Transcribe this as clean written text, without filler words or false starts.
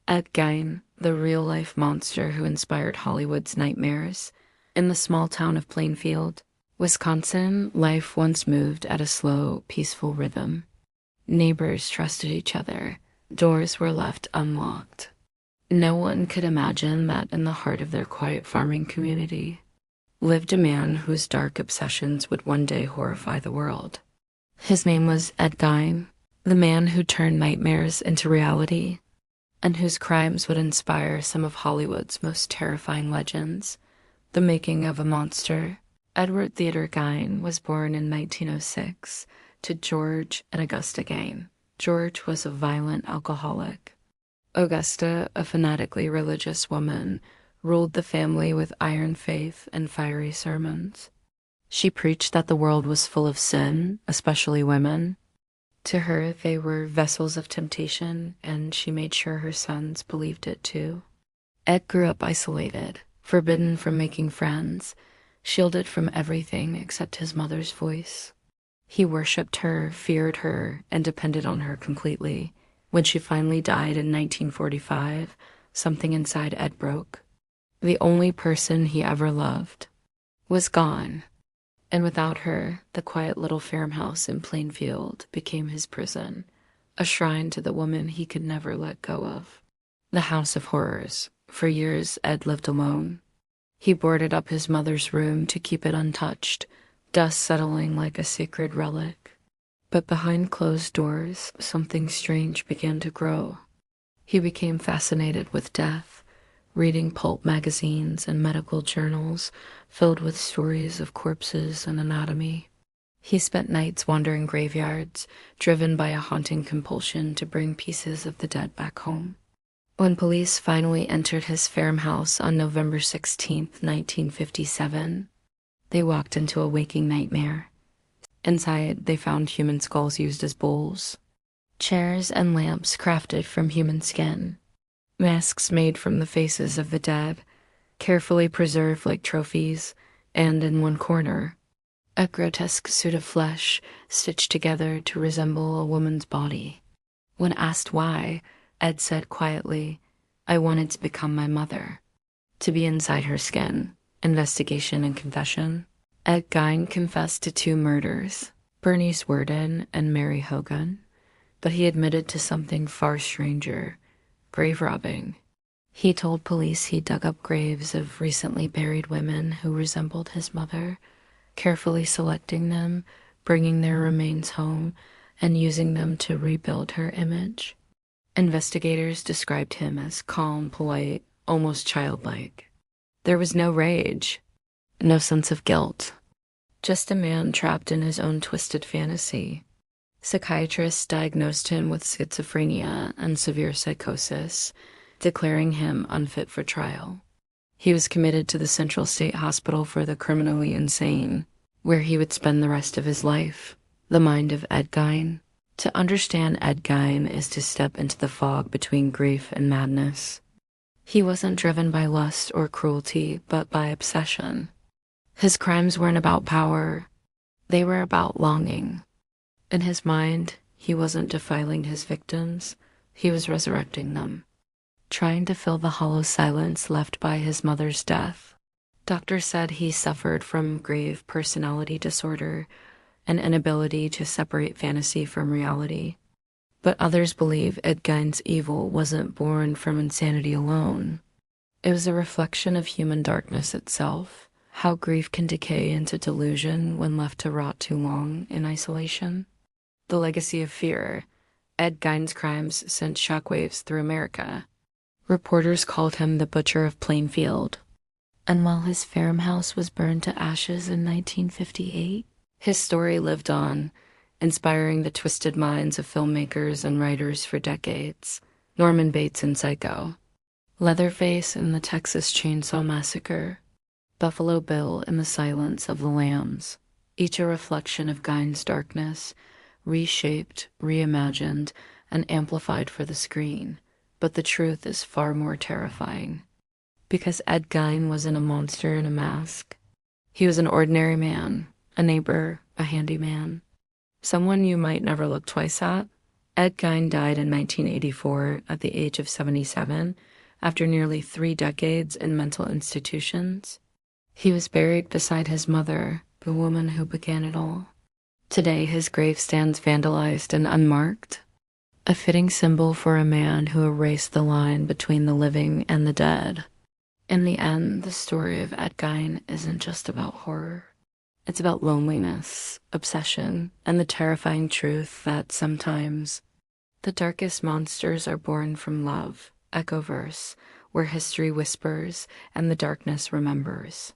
Ed Gein, the real-life monster who inspired Hollywood's nightmares. In the small town of Plainfield, Wisconsin, life once moved at a slow, peaceful rhythm. Neighbors trusted each other. Doors were left unlocked. No one could imagine that in the heart of their quiet farming community lived a man whose dark obsessions would one day horrify the world. His name was Ed Gein, the man who turned nightmares into reality, and whose crimes would inspire some of Hollywood's most terrifying legends. The making of a monster. Edward Theodore Gein was born in 1906 to George and Augusta Gein. George was a violent alcoholic. Augusta, a fanatically religious woman, ruled the family with iron faith and fiery sermons. She preached that the world was full of sin, especially women. To her, they were vessels of temptation, and she made sure her sons believed it too. Ed grew up isolated, forbidden from making friends, shielded from everything except his mother's voice. He worshipped her, feared her, and depended on her completely. When she finally died in 1945, something inside Ed broke. The only person he ever loved was gone, and without her, the quiet little farmhouse in Plainfield became his prison, a shrine to the woman he could never let go of. The house of horrors. For years, Ed lived alone. He boarded up his mother's room to keep it untouched, dust settling like a sacred relic. But behind closed doors, something strange began to grow. He became fascinated with death, reading pulp magazines and medical journals filled with stories of corpses and anatomy. He spent nights wandering graveyards, driven by a haunting compulsion to bring pieces of the dead back home. When police finally entered his farmhouse on November 16, 1957, they walked into a waking nightmare. Inside, they found human skulls used as bowls, chairs and lamps crafted from human skin, masks made from the faces of the dead, carefully preserved like trophies, and in one corner, a grotesque suit of flesh stitched together to resemble a woman's body. When asked why, Ed said quietly, "I wanted to become my mother, to be inside her skin." Investigation and confession. Ed Gein confessed to 2 murders, Bernice Worden and Mary Hogan, but he admitted to something far stranger, grave robbing. He told police he dug up graves of recently buried women who resembled his mother, carefully selecting them, bringing their remains home, and using them to rebuild her image. Investigators described him as calm, polite, almost childlike. There was no rage, no sense of guilt, just a man trapped in his own twisted fantasy. Psychiatrists diagnosed him with schizophrenia and severe psychosis, declaring him unfit for trial. He was committed to the Central State Hospital for the Criminally Insane, where he would spend the rest of his life. The mind of Ed Gein. To understand Ed Gein is to step into the fog between grief and madness. He wasn't driven by lust or cruelty, but by obsession. His crimes weren't about power. They were about longing. In his mind, he wasn't defiling his victims. He was resurrecting them, trying to fill the hollow silence left by his mother's death. Doctors said he suffered from grave personality disorder, an inability to separate fantasy from reality. But others believe Ed Gein's evil wasn't born from insanity alone. It was a reflection of human darkness itself, how grief can decay into delusion when left to rot too long in isolation. The legacy of fear. Ed Gein's crimes sent shockwaves through America. Reporters called him the Butcher of Plainfield. And while his farmhouse was burned to ashes in 1958, his story lived on, inspiring the twisted minds of filmmakers and writers for decades. Norman Bates in Psycho, Leatherface in the Texas Chainsaw Massacre, Buffalo Bill in The Silence of the Lambs, each a reflection of Gein's darkness, reshaped, reimagined, and amplified for the screen. But the truth is far more terrifying. Because Ed Gein wasn't a monster in a mask. He was an ordinary man, a neighbor, a handyman, someone you might never look twice at, Ed Gein died in 1984 at the age of 77 after nearly 3 decades in mental institutions. He was buried beside his mother, the woman who began it all. Today, his grave stands vandalized and unmarked, a fitting symbol for a man who erased the line between the living and the dead. In the end, the story of Ed Gein isn't just about horror. It's about loneliness, obsession, and the terrifying truth that sometimes the darkest monsters are born from love. EchoVerse, where history whispers and the darkness remembers.